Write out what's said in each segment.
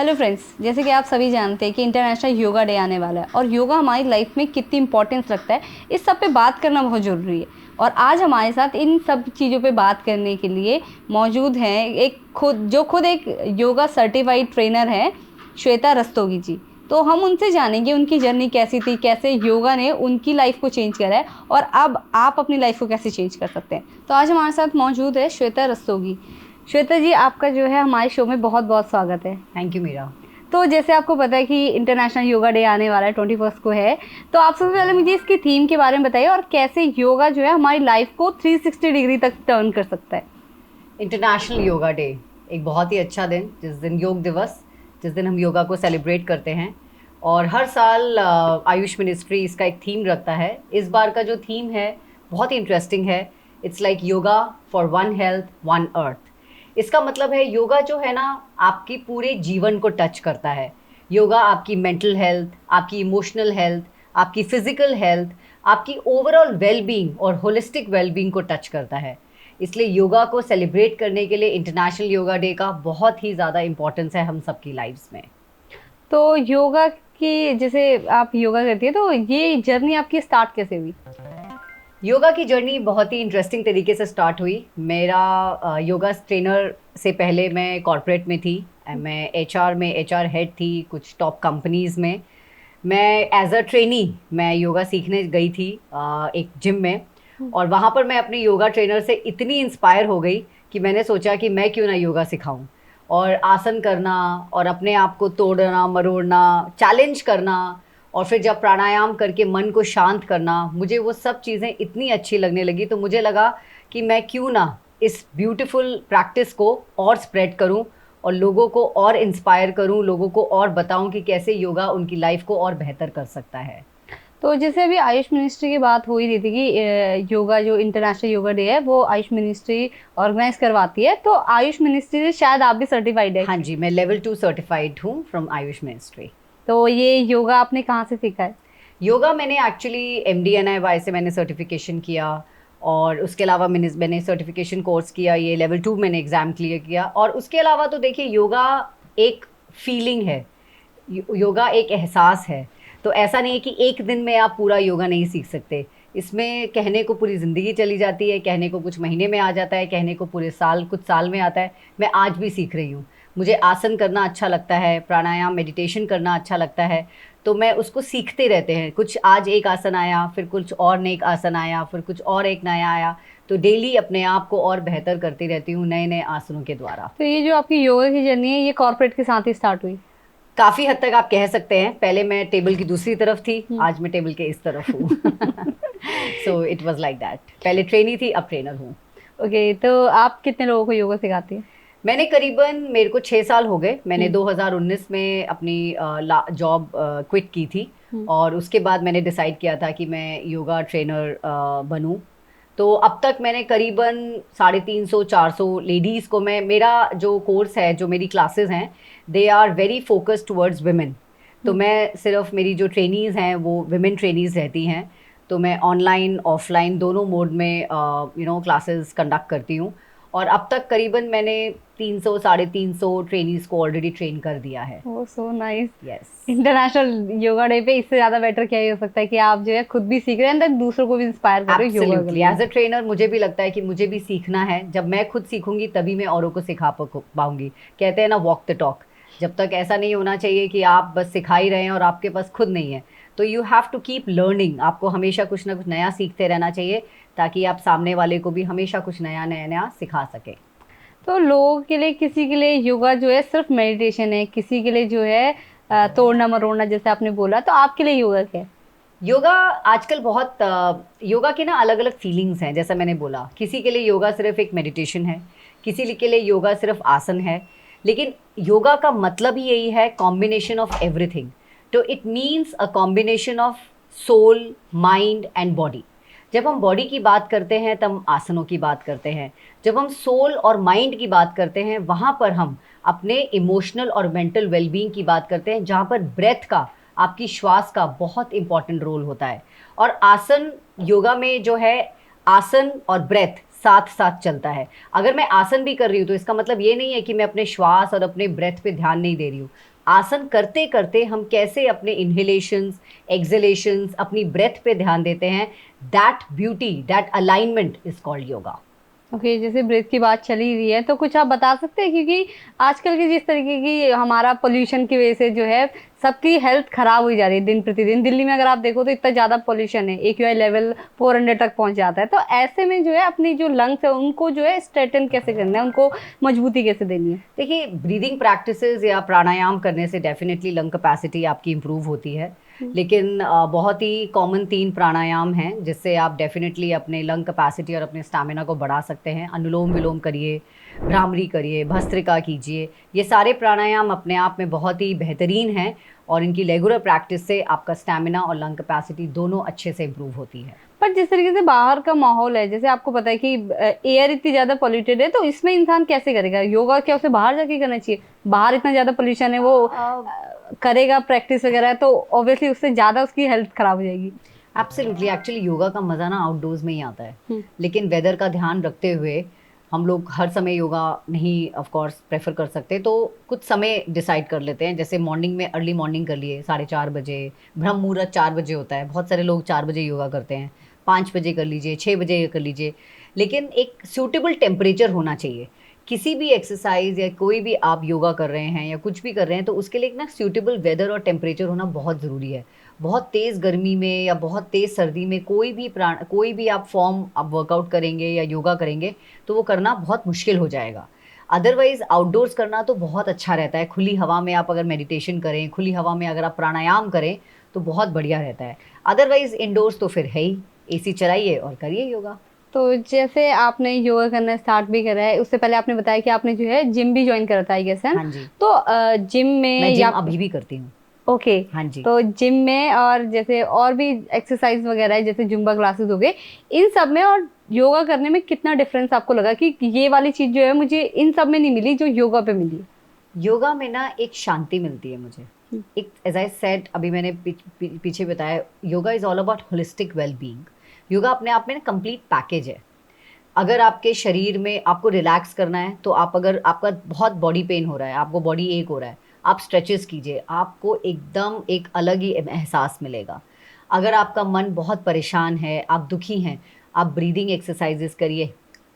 Hello friends, जैसे कि आप सभी जानते हैं कि इंटरनेशनल योगा डे आने वाला है और योगा हमारी लाइफ में कितनी इंपॉर्टेंस रखता है, इस सब पे बात करना बहुत ज़रूरी है। और आज हमारे साथ इन सब चीज़ों पे बात करने के लिए मौजूद हैं एक खुद एक योगा सर्टिफाइड ट्रेनर हैं, श्वेता रस्तोगी जी। तो हम उनसे जानेंगे उनकी जर्नी कैसी थी, कैसे योगा ने उनकी लाइफ को चेंज करा है और अब आप अपनी लाइफ को कैसे चेंज कर सकते हैं। तो आज हमारे साथ मौजूद है श्वेता रस्तोगी। श्वेता जी, आपका जो है हमारे शो में बहुत बहुत स्वागत है। Thank you Meera. तो जैसे आपको पता है कि इंटरनेशनल योगा डे आने वाला है 21 को है, तो आप सबसे पहले मुझे इसकी थीम के बारे में बताइए और कैसे योगा जो है हमारी लाइफ को 360 डिग्री तक टर्न कर सकता है। इंटरनेशनल योगा डे एक बहुत ही अच्छा दिन, जिस दिन योग दिवस, जिस दिन हम योगा को सेलिब्रेट करते हैं। और हर साल आयुष मिनिस्ट्री इसका एक थीम रखता है। इस बार का जो थीम है बहुत ही इंटरेस्टिंग है। It's like yoga for one health one earth. इसका मतलब है योगा जो है ना, आपकी पूरे जीवन को टच करता है। योगा आपकी मेंटल हेल्थ, आपकी इमोशनल हेल्थ, आपकी फिजिकल हेल्थ, आपकी ओवरऑल वेलबींग और होलिस्टिक वेलबींग को टच करता है। इसलिए योगा को सेलिब्रेट करने के लिए इंटरनेशनल योगा डे का बहुत ही ज़्यादा इम्पोर्टेंस है हम सबकी लाइफ्स में। तो योगा की, जैसे आप योगा करती है, तो ये जर्नी आपकी स्टार्ट कैसे हुई? योगा की जर्नी बहुत ही इंटरेस्टिंग तरीके से स्टार्ट हुई। मेरा योगा ट्रेनर से पहले मैं कॉर्पोरेट में थी। मैं एचआर हेड थी कुछ टॉप कंपनीज़ में। मैं एज अ ट्रेनी मैं योगा सीखने गई थी एक जिम में। और वहाँ पर मैं अपने योगा ट्रेनर से इतनी इंस्पायर हो गई कि मैंने सोचा कि मैं क्यों ना योगा सिखाऊं। और आसन करना और अपने आप को तोड़ना मरोड़ना, चैलेंज करना, और फिर जब प्राणायाम करके मन को शांत करना, मुझे वो सब चीज़ें इतनी अच्छी लगने लगी। तो मुझे लगा कि मैं क्यों ना इस ब्यूटीफुल प्रैक्टिस को और स्प्रेड करूं और लोगों को और इंस्पायर करूं, लोगों को और बताऊं कि कैसे योगा उनकी लाइफ को और बेहतर कर सकता है। तो जैसे अभी आयुष मिनिस्ट्री की बात हो ही रही थी कि योगा जो इंटरनेशनल योगा डे है वो आयुष मिनिस्ट्री ऑर्गेनाइज करवाती है, तो आयुष मिनिस्ट्री से शायद आप भी सर्टिफाइड है। हाँ जी, मैं लेवल 2 सर्टिफाइड हूँ फ्रॉम आयुष मिनिस्ट्री। तो ये योगा आपने कहाँ से सीखा है? योगा मैंने एक्चुअली MDNIY से मैंने सर्टिफिकेशन किया। और उसके अलावा मैंने सर्टिफिकेशन कोर्स किया, ये लेवल 2 मैंने एग्ज़ाम क्लियर किया। और उसके अलावा तो देखिए, योगा एक फीलिंग है, योगा एक एहसास है। तो ऐसा नहीं है कि एक दिन में आप पूरा योगा नहीं सीख सकते। इसमें कहने को पूरी ज़िंदगी चली जाती है, कहने को कुछ महीने में आ जाता है, कहने को पूरे साल, कुछ साल में आता है। मैं आज भी सीख रही हूँ। मुझे आसन करना अच्छा लगता है, प्राणायाम मेडिटेशन करना अच्छा लगता है। तो मैं उसको सीखते रहते हैं। कुछ आज एक आसन आया, फिर कुछ और नए आसन आया, फिर कुछ और एक नया आया। तो डेली अपने आप को और बेहतर करती रहती हूँ नए नए आसनों के द्वारा। तो ये जो आपकी योगा की जर्नी है ये कॉर्पोरेट के साथ ही स्टार्ट हुई? काफ़ी हद तक आप कह सकते हैं। पहले मैं टेबल की दूसरी तरफ थी, आज मैं टेबल के इस तरफ हूँ। So it was like that. पहले ट्रेनी थी, अब ट्रेनर हूँ। ओके, तो आप कितने लोगों को योगा सिखाती हैं? मैंने करीबन, मेरे को 6 साल हो गए। मैंने 2019 में अपनी जॉब क्विट की थी। और उसके बाद मैंने डिसाइड किया था कि मैं योगा ट्रेनर बनूं। तो अब तक मैंने करीबन 350-400 लेडीज़ को, मेरा जो कोर्स है, जो मेरी क्लासेस हैं, they are very focused towards women. तो मैं सिर्फ, मेरी जो ट्रेनीज़ हैं वो विमेन ट्रेनीज़ रहती हैं। तो मैं ऑनलाइन ऑफलाइन दोनों मोड में क्लासेस कंडक्ट करती हूँ। और अब तक करीबन मैंने 300-350 ट्रेनीज़ को ऑलरेडी ट्रेन कर दिया है। Oh, so nice. Yes. International yoga day पे इससे ज़्यादा बेटर क्या ही हो सकता है कि आप जो है खुद भी सीख रहे हैं एंड दूसरों को भी इंस्पायर कर रहे हो योगा के एब्सोल्युटली। लिए। एज अ ट्रेनर मुझे भी लगता है कि मुझे भी सीखना है। जब मैं खुद सीखूंगी तभी मैं औरों को सिखा पाऊंगी। कहते हैं ना, वॉक द टॉक। जब तक ऐसा नहीं होना चाहिए कि आप बस सिखा ही रहे हैं और आपके पास खुद नहीं है। तो you have to keep learning. आपको हमेशा कुछ ना कुछ नया सीखते रहना चाहिए, ताकि आप सामने वाले को भी हमेशा कुछ नया नया नया सिखा सकें। तो लोगों के लिए, किसी के लिए योगा जो है सिर्फ मेडिटेशन है, किसी के लिए जो है तोड़ना मरोड़ना, जैसे आपने बोला, तो आपके लिए योगा क्या है? योगा आजकल बहुत योगा के ना अलग अलग फीलिंग्स हैं। जैसा मैंने बोला, किसी के लिए योगा सिर्फ एक मेडिटेशन है, किसी के लिए योगा सिर्फ आसन है। लेकिन योगा का मतलब ही यही है, कॉम्बिनेशन ऑफ एवरीथिंग। तो it means a combination of soul, mind and body. जब हम बॉडी की बात करते हैं तब हम आसनों की बात करते हैं। जब हम सोल और माइंड की बात करते हैं, वहाँ पर हम अपने इमोशनल और मेंटल वेलबींग की बात करते हैं, जहाँ पर ब्रेथ का, आपकी श्वास का बहुत इंपॉर्टेंट रोल होता है। और आसन, योगा में जो है, आसन और ब्रेथ साथ साथ चलता है। अगर मैं आसन भी कर रही हूँ तो इसका मतलब ये नहीं है कि मैं अपने श्वास और अपने ब्रेथ पे ध्यान नहीं दे रही हूँ। आसन करते करते हम कैसे अपने इनहेलेशंस, एक्सहेलेशंस, अपनी ब्रेथ पे ध्यान देते हैं, that beauty, that alignment is called yoga. Okay, जैसे ब्रेथ की बात चली रही है तो कुछ आप बता सकते हैं, क्योंकि आजकल की जिस तरीके की हमारा पोल्यूशन की वजह से जो है सबकी हेल्थ खराब हुई जा रही है दिन प्रतिदिन। दिल्ली में अगर आप देखो तो इतना ज़्यादा पोल्यूशन है, AQI लेवल 400 तक पहुंच जाता है। तो ऐसे में जो है अपनी जो लंग्स है उनको जो है स्ट्रेटन कैसे करना है, उनको मजबूती कैसे देनी है? देखिए, ब्रीदिंग प्रैक्टिसेस या प्राणायाम करने से डेफिनेटली लंग कैपेसिटी आपकी इम्प्रूव होती है, लेकिन बहुत ही कॉमन 3 प्राणायाम हैं जिससे आप डेफिनेटली अपने लंग कैपेसिटी और अपने स्टैमिना को बढ़ा सकते हैं। अनुलोम विलोम करिए, भ्रामरी करिए, भस्त्रिका कीजिए। ये सारे प्राणायाम अपने आप में बहुत ही बेहतरीन हैं और इनकी रेगुलर प्रैक्टिस से आपका स्टैमिना और लंग कैपेसिटी दोनों अच्छे से इम्प्रूव होती है। पर जिस तरीके से बाहर का माहौल है, जैसे आपको पता है कि एयर इतनी ज्यादा पॉल्यूटेड है, तो इसमें इंसान कैसे करेगा योगा? क्या उसे बाहर जाके करना चाहिए? बाहर इतना ज्यादा पोल्यूशन है, वो करेगा प्रैक्टिस वगैरह तो ऑब्वियसली उससे ज्यादा उसकी हेल्थ खराब हो जाएगी। एब्सोल्युटली, एक्चुअली योगा का मज़ा ना आउटडोर्स में ही आता है, लेकिन वेदर का ध्यान रखते हुए हम लोग हर समय योगा नहीं ऑफ कोर्स प्रेफर कर सकते, तो कुछ समय डिसाइड कर लेते हैं। जैसे मॉर्निंग में अर्ली मॉर्निंग कर लिए 4:30 बजे, ब्रह्म मुहूर्त 4 बजे होता है, बहुत सारे लोग 4 बजे योगा करते हैं। 5 बजे कर लीजिए, 6 बजे कर लीजिए, लेकिन एक सूटेबल टेम्परेचर होना चाहिए। किसी भी एक्सरसाइज या कोई भी आप योगा कर रहे हैं या कुछ भी कर रहे हैं तो उसके लिए एक ना सूटेबल वेदर और टेम्परेचर होना बहुत ज़रूरी है। बहुत तेज़ गर्मी में या बहुत तेज़ सर्दी में कोई भी आप फॉर्म आप वर्कआउट करेंगे या योगा करेंगे तो वो करना बहुत मुश्किल हो जाएगा। अदरवाइज़ आउटडोर्स करना तो बहुत अच्छा रहता है। खुली हवा में आप अगर मेडिटेशन करें, खुली हवा में अगर आप प्राणायाम करें तो बहुत बढ़िया रहता है। अदरवाइज़ इंडोर्स तो फिर है ही, AC चलाइए और करिए योगा। तो जैसे आपने योगा करना स्टार्ट भी करा है, उससे पहले आपने बताया कि आपने जो है जिम भी ज्वाइन करा था, आई गेस है? हाँ जी, तो जिम में मैं जिम या अभी भी करती हूँ। ओके, हाँ जी। तो जिम में और जैसे और भी एक्सरसाइज वगैरह है, जैसे जुम्बा क्लासेस हो गए, इन सब में और योगा करने में कितना डिफरेंस आपको लगा कि ये वाली चीज जो है मुझे इन सब में नहीं मिली जो योगा पे मिली? योगा में ना एक शांति मिलती है मुझे। एक एज आई सेड, अभी मैंने पीछे बताया, yoga is all about holistic well being. Yoga अपने आप में ना कंप्लीट पैकेज है। अगर आपके शरीर में आपको रिलैक्स करना है तो आप, अगर आपका बहुत बॉडी पेन हो रहा है, आपको बॉडी एक हो रहा है, आप स्ट्रेचेस कीजिए, आपको एकदम एक अलग ही एहसास मिलेगा। अगर आपका मन बहुत परेशान है, आप दुखी हैं, आप ब्रीदिंग एक्सरसाइजेस करिए,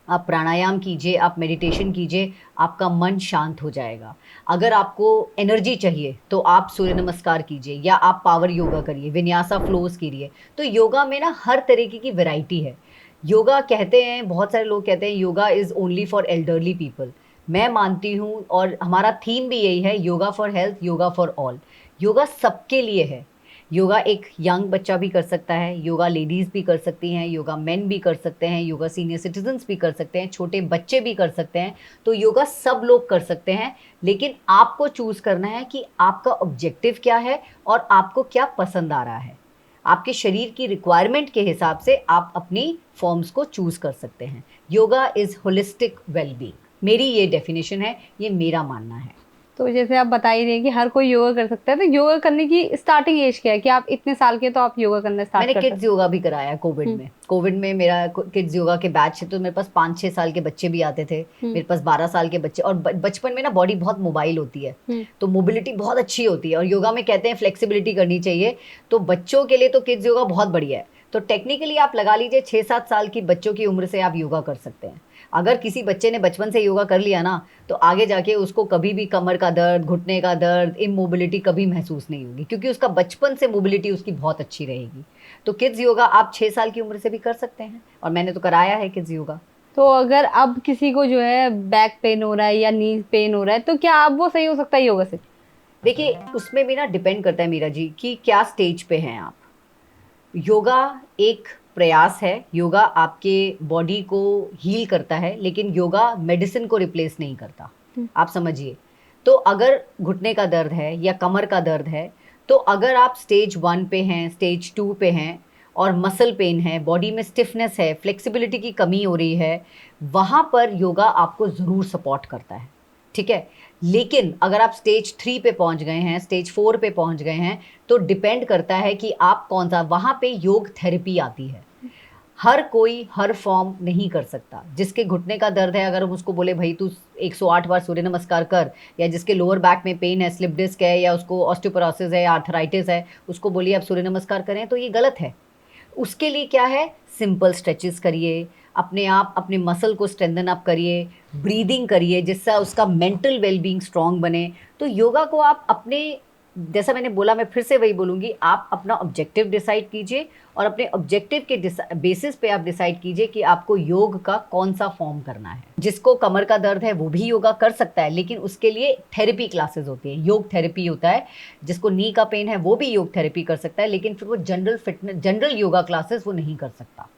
आप प्राणायाम कीजिए, आप मेडिटेशन कीजिए, आपका मन शांत हो जाएगा। अगर आपको एनर्जी चाहिए तो आप सूर्य नमस्कार कीजिए या आप पावर योगा करिए, विन्यासा फ्लोज कीजिए। तो योगा में ना हर तरीके की वैरायटी है। योगा कहते हैं, बहुत सारे लोग कहते हैं yoga is only for elderly people. मैं मानती हूँ और हमारा थीम भी यही है, yoga for health, yoga for all. Yoga सबके लिए है। योगा एक यंग बच्चा भी कर सकता है, योगा लेडीज़ भी कर सकती हैं, योगा मेन भी कर सकते हैं, योगा सीनियर सिटीजन्स भी कर सकते हैं, छोटे बच्चे भी कर सकते हैं। तो योगा सब लोग कर सकते हैं, लेकिन आपको चूज़ करना है कि आपका ऑब्जेक्टिव क्या है और आपको क्या पसंद आ रहा है। आपके शरीर की रिक्वायरमेंट के हिसाब से आप अपनी फॉर्म्स को चूज़ कर सकते हैं। योगा इज़ होलिस्टिक वेलबींग, मेरी ये डेफिनेशन है, ये मेरा मानना है। तो जैसे आप बता ही रहे हैं कि हर कोई योगा कर सकता है, तो योगा करने की स्टार्टिंग एज क्या है कि आप इतने साल के तो आप योगा करना स्टार्ट मैंने कर किड्स सकते योगा भी कराया कोविड में। कोविड में मेरा किड्स योगा के बैच है, तो मेरे पास 5-6 साल के बच्चे भी आते थे, मेरे पास 12 साल के बच्चे। और बचपन में ना बॉडी बहुत मोबाइल होती है, तो मोबिलिटी बहुत अच्छी होती है और योगा में कहते हैं फ्लेक्सिबिलिटी करनी चाहिए। तो बच्चों के लिए तो किड्स योगा बहुत बढ़िया है। तो टेक्निकली आप लगा लीजिए 6-7 साल की बच्चों की उम्र से आप योगा कर सकते हैं। अगर किसी बच्चे ने बचपन से योगा कर लिया ना, तो आगे जाके उसको कभी भी कमर का दर्द, घुटने का दर्द, इमोबिलिटी कभी महसूस नहीं होगी, क्योंकि उसका बचपन से मोबिलिटी उसकी बहुत अच्छी रहेगी। तो किड्स योगा आप 6 साल की उम्र से भी कर सकते हैं, और मैंने तो कराया है किड्स योगा। तो अगर अब किसी को जो है बैक पेन हो रहा है या नी पेन हो रहा है, तो क्या अब वो सही हो सकता है योगा से? देखिए, उसमें भी ना डिपेंड करता है मीरा जी कि क्या स्टेज पे हैं आप। योगा एक प्रयास है, योगा आपके बॉडी को हील करता है, लेकिन योगा मेडिसिन को रिप्लेस नहीं करता, आप समझिए। तो अगर घुटने का दर्द है या कमर का दर्द है, तो अगर आप स्टेज 1 पे हैं, स्टेज 2 पे हैं और मसल पेन है, बॉडी में स्टिफनेस है, फ्लेक्सिबिलिटी की कमी हो रही है, वहाँ पर योगा आपको ज़रूर सपोर्ट करता है, ठीक है। लेकिन अगर आप स्टेज 3 पे पहुंच गए हैं, स्टेज 4 पे पहुंच गए हैं, तो डिपेंड करता है कि आप कौन सा, वहाँ पे योग थेरेपी आती है। हर कोई हर फॉर्म नहीं कर सकता। जिसके घुटने का दर्द है, अगर हम उसको बोले भाई तू 108 बार सूर्य नमस्कार कर, या जिसके लोअर बैक में पेन है, स्लिप डिस्क है, या उसको ऑस्टियोपोरोसिस है या आर्थराइटिस है, उसको बोलिए आप सूर्य नमस्कार करें, तो ये गलत है। उसके लिए क्या है, सिंपल स्ट्रेचेस करिए, अपने आप अपने मसल को स्ट्रेंथन अप करिए, ब्रीदिंग करिए, जिससे उसका मेंटल वेलबींग स्ट्रांग बने। तो योगा को आप अपने, जैसा मैंने बोला, मैं फिर से वही बोलूँगी, आप अपना ऑब्जेक्टिव डिसाइड कीजिए और अपने ऑब्जेक्टिव के बेसिस पे आप डिसाइड कीजिए कि आपको योग का कौन सा फॉर्म करना है। जिसको कमर का दर्द है वो भी योगा कर सकता है, लेकिन उसके लिए थेरेपी क्लासेस होती है, योग थेरेपी होता है। जिसको नी का पेन है वो भी योग थेरेपी कर सकता है, लेकिन फिर वो general fitness, general yoga classes वो नहीं कर सकता।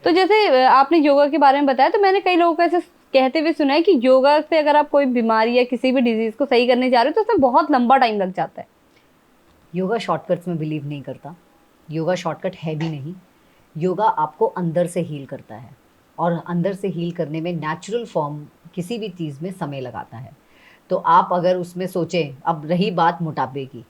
तो जैसे आपने योगा के बारे में बताया, तो मैंने कई लोगों को ऐसे कहते हुए सुना है कि योगा से अगर आप कोई बीमारी या किसी भी डिजीज को सही करने जा रहे हो तो उसमें बहुत लंबा टाइम लग जाता है। योगा शॉर्टकट्स में बिलीव नहीं करता, योगा शॉर्टकट है भी नहीं। योगा आपको अंदर से हील करता है, और अंदर से हील करने में नेचुरल फॉर्म किसी भी चीज़ में समय लगाता है। तो आप अगर उसमें सोचें, अब रही बात मोटापे की,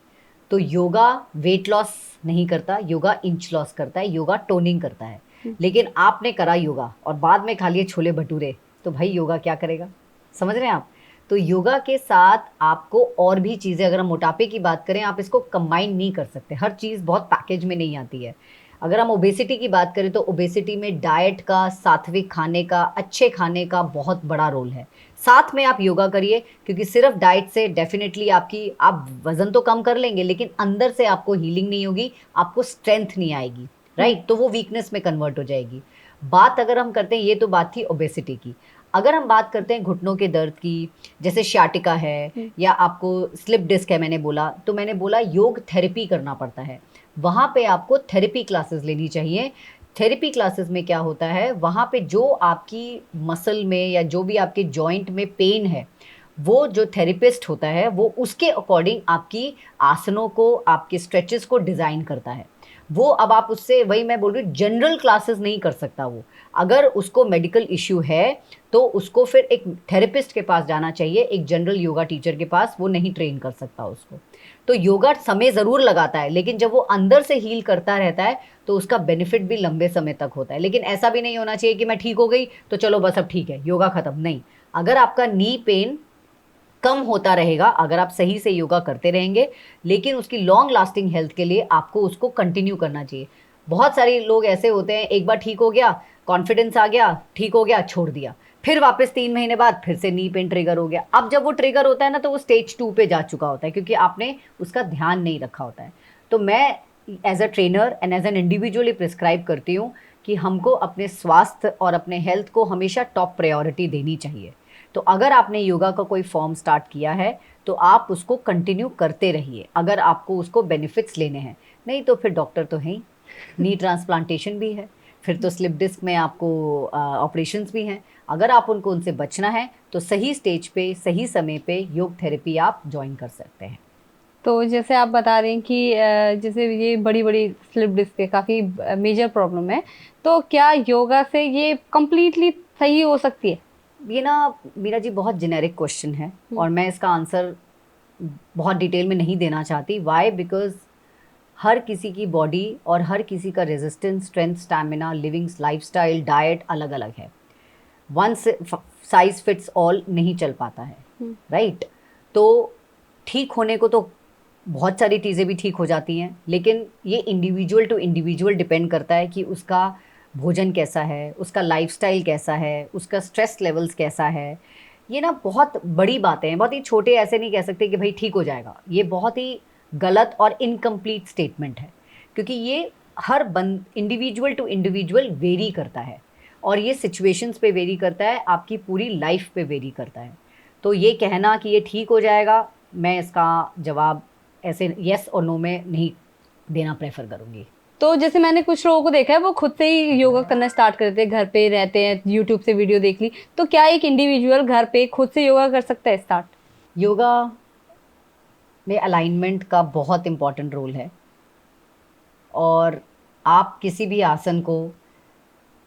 तो योगा वेट लॉस नहीं करता, योगा इंच लॉस करता है, योगा टोनिंग करता है। लेकिन आपने करा योगा और बाद में खा लिए छोले भटूरे, तो भाई योगा क्या करेगा? समझ रहे हैं आप? तो योगा के साथ आपको और भी चीज़ें, अगर हम मोटापे की बात करें, आप इसको कंबाइन नहीं कर सकते, हर चीज़ बहुत पैकेज में नहीं आती है। अगर हम ओबेसिटी की बात करें तो ओबेसिटी में डाइट का, सात्विक खाने का, अच्छे खाने का बहुत बड़ा रोल है। साथ में आप योगा करिए, क्योंकि सिर्फ डाइट से डेफिनेटली आप वज़न तो कम कर लेंगे, लेकिन अंदर से आपको हीलिंग नहीं होगी, आपको स्ट्रेंथ नहीं आएगी, राइट? तो वो वीकनेस में कन्वर्ट हो जाएगी। बात अगर हम करते हैं, ये तो बात थी ओबेसिटी की। अगर हम बात करते हैं घुटनों के दर्द की, जैसे शाटिका है या आपको स्लिप डिस्क है, मैंने बोला, तो मैंने बोला योग थेरेपी करना पड़ता है। वहाँ पे आपको थेरेपी क्लासेस लेनी चाहिए। थेरेपी क्लासेस में क्या होता है, वहाँ पे जो आपकी मसल में या जो भी आपके जॉइंट में पेन है, वो जो थेरेपिस्ट होता है वो उसके अकॉर्डिंग आपकी आसनों को, आपके स्ट्रेचेस को डिज़ाइन करता है। वो अब आप उससे, वही मैं बोल रही हूँ, जनरल क्लासेस नहीं कर सकता वो। अगर उसको मेडिकल इश्यू है तो उसको फिर एक थेरेपिस्ट के पास जाना चाहिए, एक जनरल योगा टीचर के पास, वो नहीं ट्रेन कर सकता उसको। तो योगा समय ज़रूर लगाता है, लेकिन जब वो अंदर से हील करता रहता है तो उसका बेनिफिट भी लंबे समय तक होता है। लेकिन ऐसा भी नहीं होना चाहिए कि मैं ठीक हो गई तो चलो बस अब ठीक है, योगा ख़त्म। नहीं, अगर आपका नी पेन कम होता रहेगा, अगर आप सही से योगा करते रहेंगे, लेकिन उसकी लॉन्ग लास्टिंग हेल्थ के लिए आपको उसको कंटिन्यू करना चाहिए। बहुत सारे लोग ऐसे होते हैं, एक बार ठीक हो गया, कॉन्फिडेंस आ गया, ठीक हो गया, छोड़ दिया, फिर वापस 3 महीने बाद फिर से नी पेन ट्रिगर हो गया। अब जब वो ट्रिगर होता है ना, तो वो स्टेज 2 पे जा चुका होता है, क्योंकि आपने उसका ध्यान नहीं रखा होता है। तो मैं as a trainer and as an individually prescribe करती हूँ कि हमको अपने स्वास्थ्य और अपने हेल्थ को हमेशा टॉप प्रायोरिटी देनी चाहिए। तो अगर आपने योगा का कोई फॉर्म स्टार्ट किया है तो आप उसको कंटिन्यू करते रहिए, अगर आपको उसको बेनिफिट्स लेने हैं। नहीं तो फिर डॉक्टर तो हैं ही, नी ट्रांसप्लांटेशन भी है, फिर तो स्लिप डिस्क में आपको ऑपरेशंस भी हैं। अगर आप उनसे बचना है तो सही स्टेज पे, सही समय पे योग थेरेपी आप ज्वाइन कर सकते हैं। तो जैसे आप बता रहे हैं कि जैसे ये बड़ी बड़ी स्लिप डिस्क के काफ़ी मेजर प्रॉब्लम है, तो क्या योगा से ये कम्प्लीटली सही हो सकती है? ये ना मीरा जी बहुत जेनेरिक क्वेश्चन है, और मैं इसका आंसर बहुत डिटेल में नहीं देना चाहती। वाई? बिकॉज हर किसी की बॉडी और हर किसी का resistance, strength, stamina, living lifestyle, diet अलग अलग है। वन साइज फिट्स ऑल नहीं चल पाता है, राइट? तो ठीक होने को तो बहुत सारी चीज़ें भी ठीक हो जाती हैं, लेकिन ये इंडिविजुअल टू इंडिविजुअल डिपेंड करता है कि उसका भोजन कैसा है, उसका लाइफस्टाइल कैसा है, उसका स्ट्रेस लेवल्स कैसा है। ये ना बहुत बड़ी बातें हैं, बहुत ही छोटे, ऐसे नहीं कह सकते कि भाई ठीक हो जाएगा। ये बहुत ही गलत और इनकम्प्लीट स्टेटमेंट है, क्योंकि ये हर इंडिविजुअल टू इंडिविजुअल वेरी करता है, और ये सिचुएशंस पे वेरी करता है, आपकी पूरी लाइफ पे वेरी करता है। तो ये कहना कि ये ठीक हो जाएगा, मैं इसका जवाब ऐसे येस और नो में नहीं देना प्रेफर करूँगी। तो जैसे मैंने कुछ लोगों को देखा है, वो खुद से ही योगा करना स्टार्ट करते हैं, घर पे रहते हैं, यूट्यूब से वीडियो देख ली। तो क्या एक इंडिविजुअल घर पे खुद से योगा कर सकता है स्टार्ट? योगा में अलाइनमेंट का बहुत इम्पॉर्टेंट रोल है, और आप किसी भी आसन को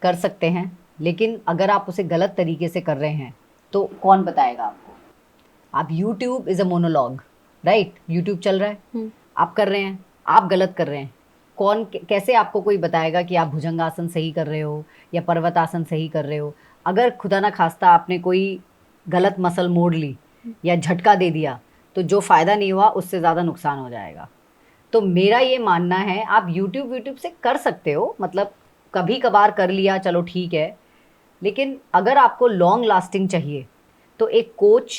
कर सकते हैं, लेकिन अगर आप उसे गलत तरीके से कर रहे हैं तो कौन बताएगा आपको? आप YouTube is a monologue, right? YouTube चल रहा है, आप कर रहे हैं, आप गलत कर रहे हैं, कैसे आपको कोई बताएगा कि आप भुजंगासन सही कर रहे हो या पर्वतासन सही कर रहे हो? अगर खुदा ना खास्ता आपने कोई गलत मसल मोड़ ली या झटका दे दिया तो जो फ़ायदा नहीं हुआ उससे ज़्यादा नुकसान हो जाएगा। तो मेरा ये मानना है आप यूट्यूब से कर सकते हो, मतलब कभी कभार कर लिया चलो ठीक है, लेकिन अगर आपको लॉन्ग लास्टिंग चाहिए तो एक कोच,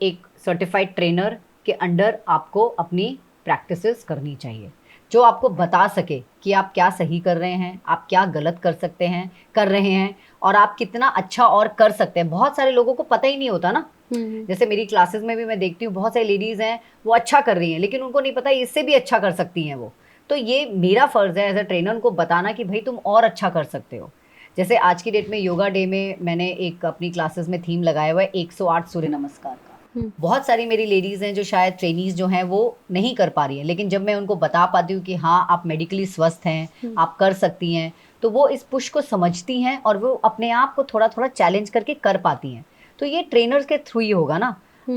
एक सर्टिफाइड ट्रेनर के अंडर आपको अपनी प्रैक्टिसेस करनी चाहिए, जो आपको बता सके कि आप क्या सही कर रहे हैं, आप क्या गलत कर रहे हैं और आप कितना अच्छा और कर सकते हैं। बहुत सारे लोगों को पता ही नहीं होता ना। जैसे मेरी क्लासेस में भी मैं देखती हूँ बहुत सारी लेडीज़ हैं वो अच्छा कर रही हैं लेकिन उनको नहीं पता इससे भी अच्छा कर सकती हैं वो। तो ये मेरा फ़र्ज़ है एज अ ट्रेनर उनको बताना कि भाई तुम और अच्छा कर सकते हो। जैसे आज की डेट में योगा डे में मैंने एक अपनी क्लासेस में थीम लगाया हुआ है 108 सूर्य नमस्कार का। बहुत सारी मेरी लेडीज़ हैं जो शायद ट्रेनीज़ जो हैं वो नहीं कर पा रही हैं, लेकिन जब मैं उनको बता पाती हूँ कि हाँ आप मेडिकली स्वस्थ हैं, आप कर सकती हैं, तो वो इस पुश को समझती हैं और वो अपने आप को थोड़ा थोड़ा चैलेंज करके कर पाती हैं। तो ये ट्रेनर्स के थ्रू ही होगा ना।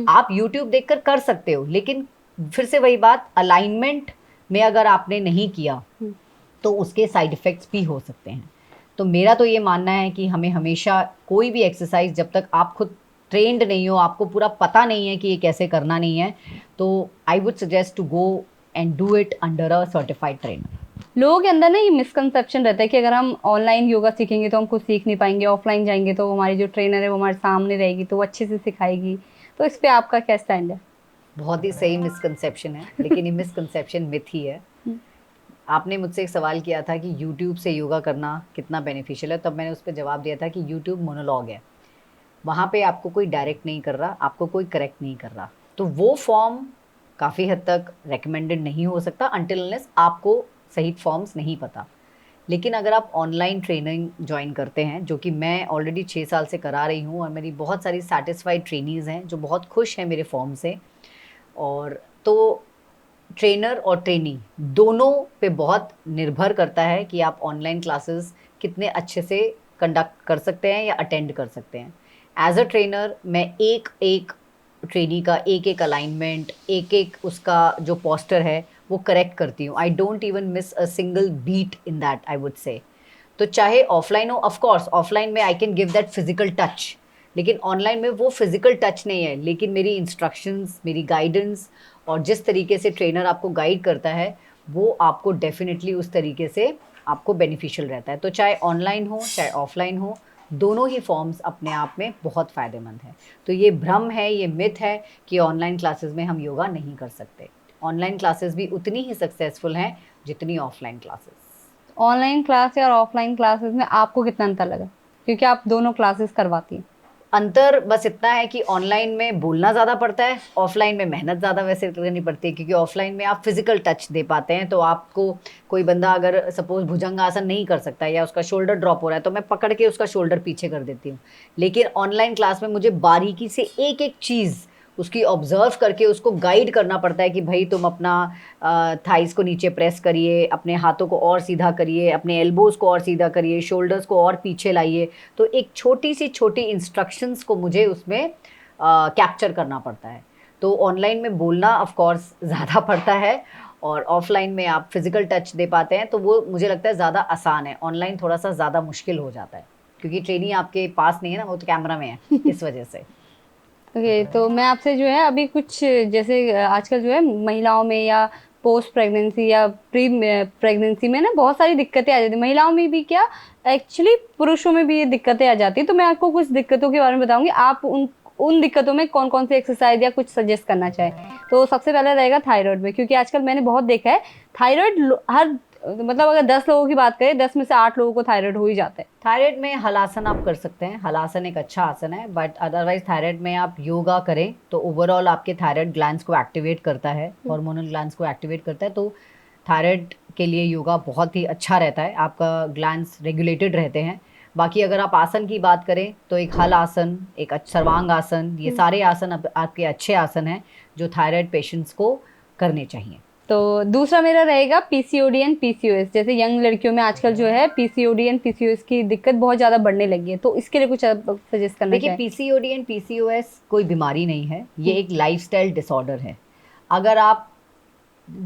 आप यूट्यूब देखकर कर सकते हो, लेकिन फिर से वही बात, अलाइनमेंट में अगर आपने नहीं किया तो उसके साइड इफ़ेक्ट्स भी हो सकते हैं। तो मेरा तो ये मानना है कि हमें हमेशा कोई भी एक्सरसाइज जब तक आप खुद ट्रेंड नहीं हो, आपको पूरा पता नहीं है कि ये कैसे करना नहीं है, तो I would suggest to go and do it under a certified trainer. लोगों के अंदर ना ये मिसकंसेप्शन रहता है कि अगर हम ऑनलाइन योगा सीखेंगे तो हम कुछ सीख नहीं पाएंगे, ऑफलाइन जाएंगे तो हमारी जो ट्रेनर है वो हमारे सामने रहेगी तो वो अच्छे से सिखाएगी। तो इस पे आपका क्या स्टैंड है? बहुत ही सही मिसकंसेप्शन है, लेकिन ये मिसकंसेप्शन मिथ ही है। आपने मुझसे एक सवाल किया था कि यूट्यूब से योगा करना कितना बेनिफिशियल है, तब मैंने उस पर जवाब दिया था कि यूट्यूब मोनोलॉग है, वहाँ पे आपको कोई डायरेक्ट नहीं कर रहा, आपको कोई करेक्ट नहीं कर रहा, तो वो फॉर्म काफ़ी हद तक रेकमेंडेड नहीं हो सकता अनटिल अनलेस आपको सही फॉर्म्स नहीं पता। लेकिन अगर आप ऑनलाइन ट्रेनिंग ज्वाइन करते हैं, जो कि मैं ऑलरेडी 6 साल से करा रही हूँ और मेरी बहुत सारी सेटिस्फाइड ट्रेनीज़ हैं जो बहुत खुश हैं मेरे फॉर्म से, और तो ट्रेनर और ट्रेनी दोनों पे बहुत निर्भर करता है कि आप ऑनलाइन क्लासेस कितने अच्छे से कंडक्ट कर सकते हैं या अटेंड कर सकते हैं। एज अ ट्रेनर मैं एक एक ट्रेनी का एक एक अलाइनमेंट, एक एक उसका जो पोस्टर है वो करेक्ट करती हूँ। I don't even miss a single beat in that, I would say. तो चाहे ऑफलाइन हो, ऑफ कोर्स ऑफलाइन में I can give that physical touch, लेकिन ऑनलाइन में वो फिजिकल टच नहीं है, लेकिन मेरी इंस्ट्रक्शंस, मेरी गाइडेंस और जिस तरीके से ट्रेनर आपको गाइड करता है वो आपको डेफिनेटली उस तरीके से आपको बेनिफिशियल रहता है। तो चाहे ऑनलाइन हो चाहे ऑफलाइन हो, दोनों ही फॉर्म्स अपने आप में बहुत फ़ायदेमंद हैं। तो ये भ्रम है, ये मिथ है कि ऑनलाइन क्लासेस में हम योगा नहीं कर सकते। ऑनलाइन क्लासेस भी उतनी ही सक्सेसफुल हैं जितनी ऑफलाइन क्लासेस। ऑनलाइन क्लास और ऑफलाइन क्लासेस में आपको कितना अंतर लगा, क्योंकि आप दोनों क्लासेस करवाती हैं? अंतर बस इतना है कि ऑनलाइन में बोलना ज़्यादा पड़ता है, ऑफलाइन में मेहनत ज़्यादा वैसे करनी पड़ती है, क्योंकि ऑफलाइन में आप फिजिकल टच दे पाते हैं। तो आपको कोई बंदा अगर सपोज भुजंगासन नहीं कर सकता या उसका शोल्डर ड्रॉप हो रहा है तो मैं पकड़ के उसका शोल्डर पीछे कर देती हूँ। लेकिन ऑनलाइन क्लास में मुझे बारीकी से एक एक चीज़ उसकी ऑब्जर्व करके उसको गाइड करना पड़ता है कि भाई तुम अपना थाइस को नीचे प्रेस करिए, अपने हाथों को और सीधा करिए, अपने एल्बोज़ को और सीधा करिए, शोल्डर्स को और पीछे लाइए। तो एक छोटी सी छोटी इंस्ट्रक्शंस को मुझे उसमें कैप्चर करना पड़ता है। तो ऑनलाइन में बोलना ऑफ कोर्स ज़्यादा पड़ता है और ऑफलाइन में आप फिज़िकल टच दे पाते हैं, तो वो मुझे लगता है ज़्यादा आसान है। ऑनलाइन थोड़ा सा ज़्यादा मुश्किल हो जाता है क्योंकि ट्रेनी आपके पास नहीं है ना, वो तो कैमरा में है, इस वजह से। ओके, तो मैं आपसे जो है अभी कुछ, जैसे आजकल जो है महिलाओं में या पोस्ट प्रेगनेंसी या प्री प्रेगनेंसी में ना बहुत सारी दिक्कतें आ जाती हैं, महिलाओं में भी क्या, एक्चुअली पुरुषों में भी ये दिक्कतें आ जाती हैं। तो मैं आपको कुछ दिक्कतों के बारे में बताऊंगी, आप उन दिक्कतों में कौन कौन से एक्सरसाइज या कुछ सजेस्ट करना चाहें। तो सबसे पहले रहेगा थायराइड में, क्योंकि आजकल मैंने बहुत देखा है थायराइड हर, मतलब अगर 10 लोगों की बात करें 10 में से 8 लोगों को थायराइड हो ही जाता है। थायराइड में हलासन आप कर सकते हैं, हलासन एक अच्छा आसन है, बट अदरवाइज थायराइड में आप योगा करें तो ओवरऑल आपके थायराइड ग्लैंड्स को एक्टिवेट करता है, हार्मोनल ग्लैंड्स को एक्टिवेट करता है। तो थायराइड के लिए योगा बहुत ही अच्छा रहता है, आपका ग्लैंड्स रेगुलेटेड रहते हैं। बाकी अगर आप आसन की बात करें तो एक हल आसन, एक सर्वांग आसन, ये सारे आसन आपके अच्छे आसन हैं जो थायराइड पेशेंट्स को करने चाहिए। तो दूसरा मेरा रहेगा पीसीओडी एंड पीसीओएस। जैसे यंग लड़कियों में आजकल जो है पीसीओडी एंड पीसीओएस की दिक्कत बहुत ज़्यादा बढ़ने लगी है, तो इसके लिए कुछ आप सजेस्ट करना देखिए, चाहें? पीसीओडी एंड पीसीओएस कोई बीमारी नहीं है, ये एक लाइफस्टाइल डिसऑर्डर है। अगर आप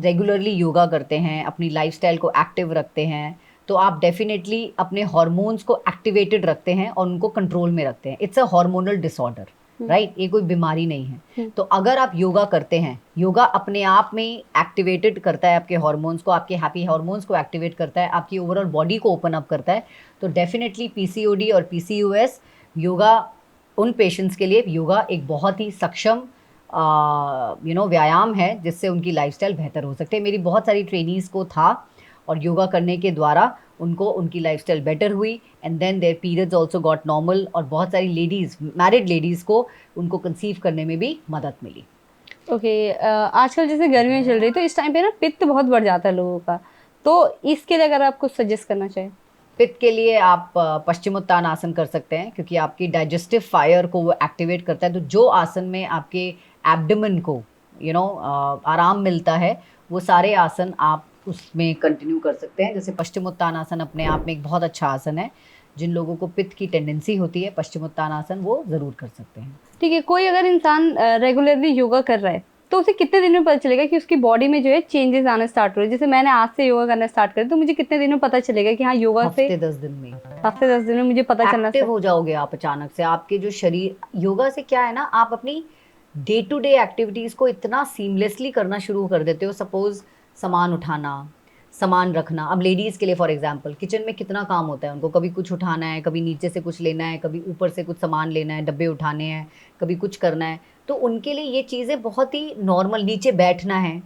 रेगुलरली योगा करते हैं, अपनी लाइफस्टाइल को एक्टिव रखते हैं, तो आप डेफिनेटली अपने हार्मोन्स को एक्टिवेटेड रखते हैं और उनको कंट्रोल में रखते हैं। It's a hormonal disorder, right, ये कोई बीमारी नहीं है। तो अगर आप योगा करते हैं, योगा अपने आप में एक्टिवेटेड करता है आपके हार्मोन्स को, आपके हैप्पी हार्मोन्स को एक्टिवेट करता है, आपकी ओवरऑल बॉडी को ओपन अप करता है, तो डेफिनेटली पीसीओडी और पीसीओएस, योगा उन पेशेंट्स के लिए योगा एक बहुत ही सक्षम व्यायाम है जिससे उनकी लाइफस्टाइल बेहतर हो सकती है। मेरी बहुत सारी ट्रेनीज़ को था और योगा करने के द्वारा उनको उनकी लाइफस्टाइल बेटर हुई and then their periods also got normal, और बहुत सारी लेडीज़, मैरिड लेडीज़ को उनको कंसीव करने में भी मदद मिली। ओके, आजकल जैसे गर्मियाँ चल रही तो इस टाइम पे ना पित्त बहुत बढ़ जाता है लोगों का, तो इसके लिए अगर आप कुछ सजेस्ट करना चाहें? पित्त के लिए आप पश्चिमोत्तान आसन कर सकते हैं, क्योंकि आपकी डाइजेस्टिव फायर को वो एक्टिवेट करता है। तो जो आसन में आपके एब्डोमेन को आराम मिलता है, वो सारे आसन आप उसमें कंटिन्यू कर सकते हैं। जैसे पश्चिमोत्तान आसन अपने आप में एक बहुत अच्छा आसन है। जिन लोगों को पित्त की टेंडेंसी होती है, पश्चिमोत्तान आसन वो ज़रूर कर सकते हैं। ठीक है, कोई अगर इंसान रेगुलरली योगा कर रहा है तो उसे कितने दिन में पता चलेगा कि उसकी बॉडी में जो है चेंजेस आने स्टार्ट हो रहे हैं? जैसे मैंने आज से योगा करना स्टार्ट कर, तो मुझे कितने दिन में पता चलेगा कि हाँ योगा से? हफ्ते 10 दिन में। हफ्ते 10 दिन में मुझे पता चलना एक्टिव हो जाओगे आप अचानक से। आपके जो शरीर, योगा से क्या है ना, आप अपनी डे टू डे एक्टिविटीज़ को इतना सीमलेसली करना शुरू कर देते हो। सपोज सामान उठाना, सामान रखना। अब लेडीज़ के लिए फॉर एग्जांपल किचन में कितना काम होता है उनको, कभी कुछ उठाना है, कभी नीचे से कुछ लेना है, कभी ऊपर से कुछ सामान लेना है, डब्बे उठाने हैं, कभी कुछ करना है। तो उनके लिए ये चीज़ें बहुत ही नॉर्मल, नीचे बैठना है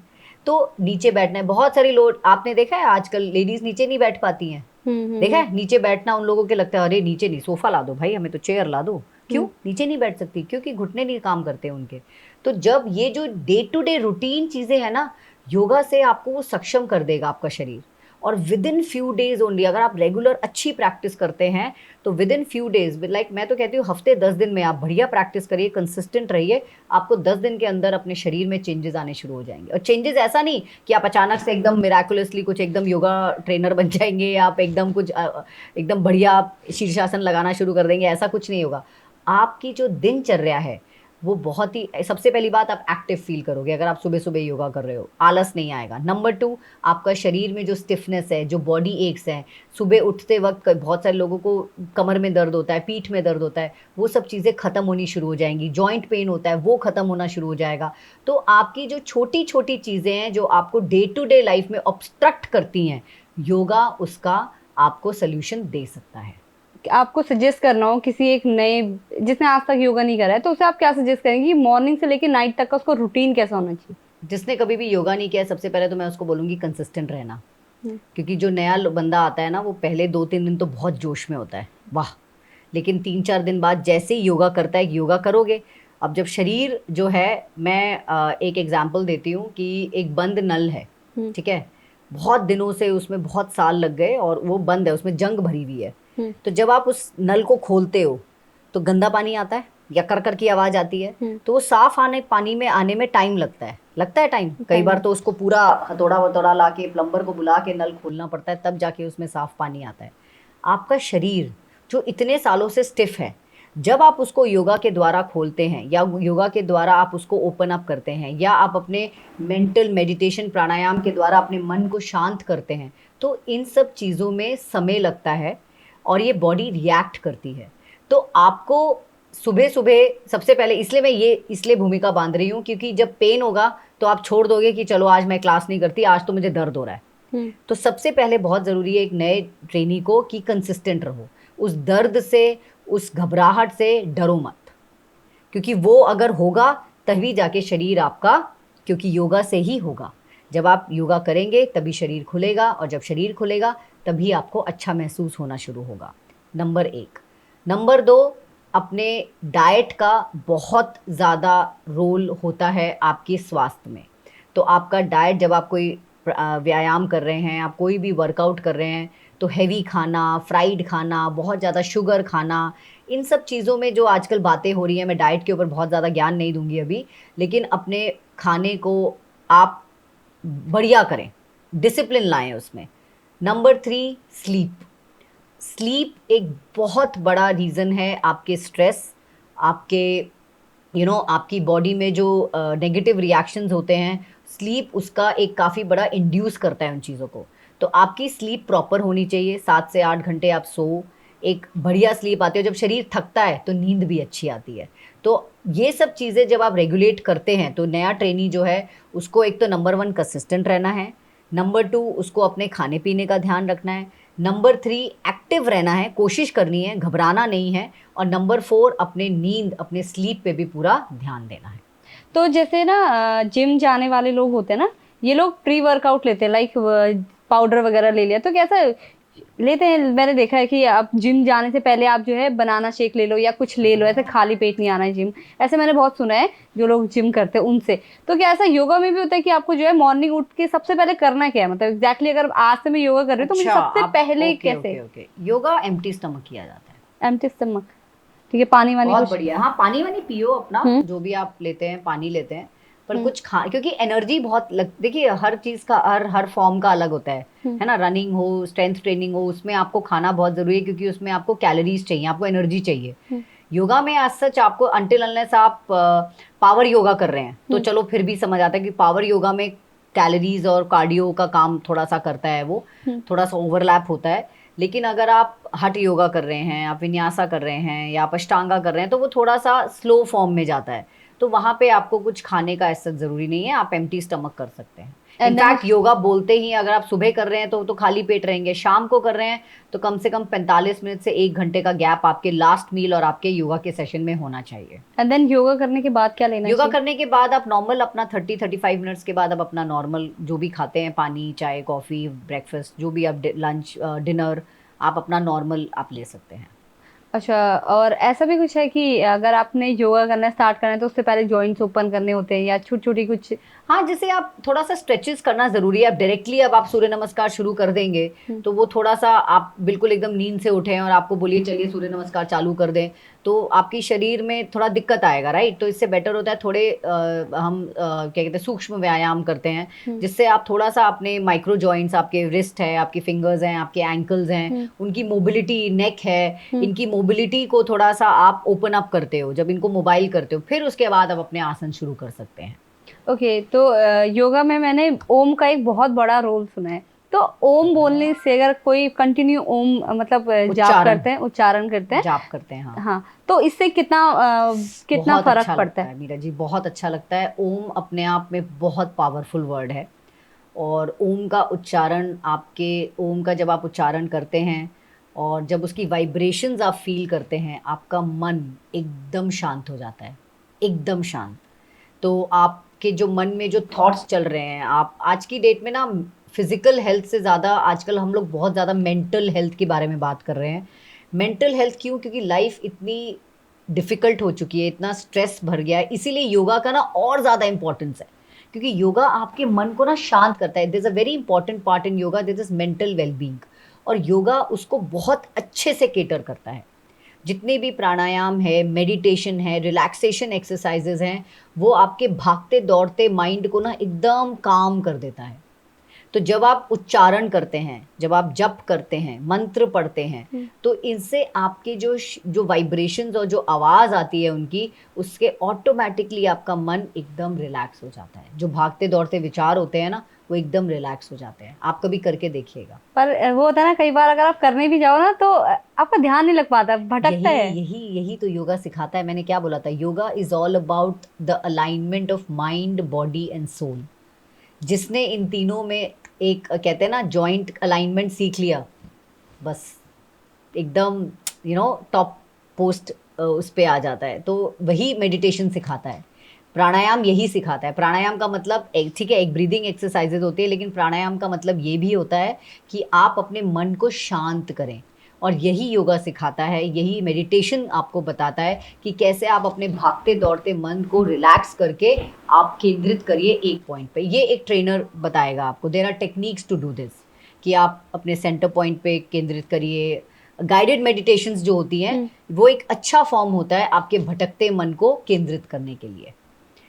तो नीचे बैठना है। बहुत सारी लोग आपने देखा है आजकल लेडीज़ नीचे नहीं बैठ पाती हैं, देखा है, नीचे बैठना उन लोगों के लगता है अरे नीचे नहीं, सोफ़ा ला दो भाई, हमें तो चेयर ला दो। क्यों नीचे नहीं बैठ सकती? क्योंकि घुटने नहीं काम करते उनके। तो जब ये जो डे टू डे रूटीन चीज़ें हैं ना, योगा से आपको वो सक्षम कर देगा आपका शरीर। और with in few days only, अगर आप रेगुलर अच्छी प्रैक्टिस करते हैं तो with in few days, like मैं तो कहती हूँ हफ्ते 10 दिन में आप बढ़िया प्रैक्टिस करिए, कंसिस्टेंट रहिए, आपको 10 दिन के अंदर अपने शरीर में चेंजेस आने शुरू हो जाएंगे। और चेंजेस ऐसा नहीं कि आप अचानक से एकदम मिराकुलसली कुछ एकदम योगा ट्रेनर बन जाएंगे, आप एकदम कुछ एकदम बढ़िया शीर्षासन लगाना शुरू कर देंगे, ऐसा कुछ नहीं होगा। आपकी जो दिनचर्या है वो बहुत ही, सबसे पहली बात आप एक्टिव फील करोगे अगर आप सुबह सुबह योगा कर रहे हो, आलस नहीं आएगा। नंबर 2, आपका शरीर में जो स्टिफनेस है, जो बॉडी एक्स है, सुबह उठते वक्त बहुत सारे लोगों को कमर में दर्द होता है, पीठ में दर्द होता है, वो सब चीज़ें ख़त्म होनी शुरू हो जाएंगी। जॉइंट पेन होता है वो ख़त्म होना शुरू हो जाएगा। तो आपकी जो छोटी छोटी चीज़ें हैं जो आपको डे टू डे लाइफ में ऑब्स्ट्रक्ट करती हैं, योगा उसका आपको सोल्यूशन दे सकता है। आपको सजेस्ट करना हो किसी एक नए, जिसने आज तक योगा नहीं करा है, तो उसे आप क्या सजेस्ट करेंगे कि मॉर्निंग से लेकर नाइट तक का उसको रूटीन कैसा होना चाहिए? जिसने कभी भी योगा नहीं किया है, सबसे पहले तो मैं उसको बोलूँगी कंसिस्टेंट रहना। क्योंकि जो नया बंदा आता है ना, वो पहले 2-3 दिन तो बहुत जोश में होता है, वाह, लेकिन 3-4 दिन बाद जैसे ही योगा करता है, योगा करोगे, अब जब शरीर जो है, मैं एक एग्जांपल देती हूँ कि एक बंद नल है, ठीक है, बहुत दिनों से उसमें बहुत साल लग गए और वो बंद है, उसमें जंग भरी हुई है। तो जब आप उस नल को खोलते हो तो गंदा पानी आता है या कर की आवाज़ आती है, तो वो साफ पानी में आने में टाइम लगता है टाइम। कई बार तो उसको पूरा हथौड़ा वथौड़ा ला के प्लम्बर को बुला के नल खोलना पड़ता है, तब जाके उसमें साफ पानी आता है। आपका शरीर जो इतने सालों से स्टिफ है, जब आप उसको योगा के द्वारा खोलते हैं या योगा के द्वारा आप उसको ओपन अप करते हैं या आप अपने मेंटल मेडिटेशन प्राणायाम के द्वारा अपने मन को शांत करते हैं, तो इन सब चीज़ों में समय लगता है और ये बॉडी रिएक्ट करती है। तो आपको सुबह सुबह सबसे पहले, इसलिए मैं ये इसलिए भूमिका बांध रही हूँ क्योंकि जब पेन होगा तो आप छोड़ दोगे कि चलो आज मैं क्लास नहीं करती, आज तो मुझे दर्द हो रहा है। तो सबसे पहले बहुत ज़रूरी है एक नए ट्रेनी को कि कंसिस्टेंट रहो। उस दर्द से, उस घबराहट से डरो मत, क्योंकि वो अगर होगा तभी जाके शरीर आपका, क्योंकि योगा से ही होगा। जब आप योगा करेंगे तभी शरीर खुलेगा, और जब शरीर खुलेगा तभी आपको अच्छा महसूस होना शुरू होगा। नंबर 1। नंबर 2, अपने डाइट का बहुत ज़्यादा रोल होता है आपके स्वास्थ्य में। तो आपका डाइट, जब आप कोई व्यायाम कर रहे हैं, आप कोई भी वर्कआउट कर रहे हैं, तो हैवी खाना, फ्राइड खाना, बहुत ज़्यादा शुगर खाना, इन सब चीज़ों में जो आजकल बातें हो रही हैं, मैं डाइट के ऊपर बहुत ज़्यादा ज्ञान नहीं दूंगी अभी, लेकिन अपने खाने को आप बढ़िया करें, डिसिप्लिन लाएं उसमें। नंबर 3, स्लीप एक बहुत बड़ा रीज़न है आपके स्ट्रेस, आपके आपकी बॉडी में जो नेगेटिव रिएक्शंस होते हैं, स्लीप उसका एक काफ़ी बड़ा इंड्यूस करता है उन चीज़ों को। तो आपकी स्लीप प्रॉपर होनी चाहिए, 7 से 8 घंटे आप सो, एक बढ़िया स्लीप आती है। जब शरीर थकता है तो नींद भी अच्छी आती है। तो ये सब चीज़ें जब आप रेगुलेट करते हैं तो नया ट्रेनी जो है उसको एक तो नंबर 1 कंसिस्टेंट रहना है, नंबर 2 उसको अपने खाने पीने का ध्यान रखना है, नंबर 3 एक्टिव रहना है, कोशिश करनी है, घबराना नहीं है, और नंबर 4 अपने नींद, अपने स्लीप पे भी पूरा ध्यान देना है। तो जैसे ना जिम जाने वाले लोग होते हैं ना, ये लोग प्री वर्कआउट लेते हैं, लाइक पाउडर वगैरह ले लिया, तो कैसा लेते हैं? मैंने देखा है कि आप जिम जाने से पहले आप जो है बनाना शेक ले लो या कुछ ले लो, ऐसे खाली पेट नहीं आना है जिम, ऐसे मैंने बहुत सुना है जो लोग जिम करते हैं उनसे। तो क्या ऐसा योगा में भी होता है कि आपको जो है मॉर्निंग उठ के सबसे पहले करना क्या है? मतलब एग्जैक्टली अगर आज से मैं योगा कर रही हूँ तो मुझे सबसे पहले कैसे? ओके, योगा एम्प्टी स्टमक किया जाता है। एम्प्टी स्टमक, ठीक है। पानी वानी बहुत कुछ? बढ़िया, हाँ पानी वानी पियो अपना, जो भी आप लेते हैं पानी लेते हैं, पर कुछ खा, क्योंकि एनर्जी बहुत देखिए हर चीज का हर फॉर्म का अलग होता है ना। रनिंग हो, स्ट्रेंथ ट्रेनिंग हो, उसमें आपको खाना बहुत जरूरी है, क्योंकि उसमें आपको कैलोरीज चाहिए, आपको एनर्जी चाहिए। योगा में आज सच आपको अनटिल अनलेस आप पावर योगा कर रहे हैं तो चलो फिर भी समझ आता है कि पावर योगा में कैलोरीज और कार्डियो का काम थोड़ा सा करता है, वो थोड़ा सा ओवरलैप होता है। लेकिन अगर आप हठ योगा कर रहे हैं, आप विन्यासा कर रहे हैं या आप अष्टांगा कर रहे हैं तो वो थोड़ा सा स्लो फॉर्म में जाता है, तो वहाँ पे आपको कुछ खाने का ऐसा ज़रूरी नहीं है, आप एम्प्टी स्टमक कर सकते हैं। इनफैक्ट योगा बोलते ही अगर आप सुबह कर रहे हैं तो खाली पेट रहेंगे, शाम को कर रहे हैं तो कम से कम 45 मिनट से 1 घंटे का गैप आपके लास्ट मील और आपके योगा के सेशन में होना चाहिए। एंड देन योगा करने के बाद क्या लेना योगा चाहिए? करने के बाद आप नॉर्मल अपना 30-35 मिनट्स के बाद आप अपना नॉर्मल जो भी खाते हैं, पानी, चाय, कॉफ़ी, ब्रेकफास्ट, जो भी आप लंच, डिनर, आप अपना नॉर्मल आप ले सकते हैं। अच्छा, और ऐसा भी कुछ है कि अगर आपने योगा करना स्टार्ट करना है तो उससे पहले जॉइंट्स ओपन करने होते हैं या छोटी छोटी कुछ? हाँ, जैसे आप थोड़ा सा स्ट्रेचेस करना ज़रूरी है। अब डायरेक्टली अब आप सूर्य नमस्कार शुरू कर देंगे तो वो थोड़ा सा आप बिल्कुल एकदम नींद से उठें और आपको बोलिए चलिए सूर्य नमस्कार चालू कर दें तो आपकी शरीर में थोड़ा दिक्कत आएगा, राइट। तो इससे बेटर होता है थोड़े हम क्या कहते हैं सूक्ष्म व्यायाम करते हैं, जिससे आप थोड़ा सा अपने माइक्रो जॉइंट्स, आपके रिस्ट है, आपके फिंगर्स हैं, आपके एंकल्स हैं, उनकी मोबिलिटी, नेक है, इनकी मोबिलिटी को थोड़ा सा आप ओपन अप करते हो। जब इनको मोबाइल करते हो फिर उसके बाद आप अपने आसन शुरू कर सकते हैं। ओके, तो योगा में मैंने ओम का एक बहुत बड़ा रोल सुना है। तो ओम बोलने से अगर कोई कंटिन्यू ओम मतलब जाप करते हैं, उच्चारण करते हैं, जाप करते हैं, हाँ हाँ, तो इससे कितना फर्क अच्छा पड़ता है? मीरा जी, बहुत अच्छा लगता है। ओम अपने आप में बहुत पावरफुल वर्ड है, और ओम का उच्चारण, आपके ओम का जब आप उच्चारण करते हैं और जब उसकी वाइब्रेशंस आप फील करते हैं, आपका मन एकदम शांत हो जाता है, एकदम शांत। तो आपके जो मन में जो थॉट्स चल रहे हैं, आप आज की डेट में ना फिजिकल हेल्थ से ज़्यादा आजकल हम लोग बहुत ज़्यादा मेंटल हेल्थ के बारे में बात कर रहे हैं। मेंटल हेल्थ क्यों? क्योंकि लाइफ इतनी डिफ़िकल्ट हो चुकी है, इतना स्ट्रेस भर गया है, इसीलिए योगा का ना और ज़्यादा इंपॉर्टेंस है, क्योंकि योगा आपके मन को ना शांत करता है। This a very important part in yoga, this is mental wellbeing, और योगा उसको बहुत अच्छे से केटर करता है। जितने भी प्राणायाम है, मेडिटेशन है, रिलैक्सेशन एक्सरसाइजेज हैं, वो आपके भागते दौड़ते माइंड को ना एकदम काम कर देता है। तो जब आप उच्चारण करते हैं, जब आप जप करते हैं, मंत्र पढ़ते हैं, तो इनसे आपके जो वाइब्रेशंस और जो आवाज़ आती है उनकी, उसके ऑटोमेटिकली आपका मन एकदम रिलैक्स हो जाता है। जो भागते दौड़ते विचार होते हैं ना, वो एकदम रिलैक्स हो जाते हैं। आप कभी करके देखिएगा। पर वो होता है ना, कई बार अगर आप करने भी जाओ ना तो आपका ध्यान नहीं लग पाता, भटकता है। यही तो योगा सिखाता है। मैंने क्या बोला था, yoga is all about the alignment of mind, body and soul. जिसने इन तीनों में एक कहते हैं ना जॉइंट अलाइनमेंट सीख लिया, बस एकदम टॉप पोस्ट उस पे आ जाता है। तो वही मेडिटेशन सिखाता है, प्राणायाम यही सिखाता है। प्राणायाम का मतलब ठीक है, एक ब्रीदिंग एक्सरसाइजेज होती है, लेकिन प्राणायाम का मतलब ये भी होता है कि आप अपने मन को शांत करें, और यही योगा सिखाता है, यही मेडिटेशन आपको बताता है कि कैसे आप अपने भागते दौड़ते मन को रिलैक्स करके आप केंद्रित करिए एक पॉइंट पे। ये एक ट्रेनर बताएगा आपको, there are techniques to do this, कि आप अपने सेंटर पॉइंट पे केंद्रित करिए। गाइडेड मेडिटेशंस जो होती हैं, वो एक अच्छा फॉर्म होता है आपके भटकते मन को केंद्रित करने के लिए।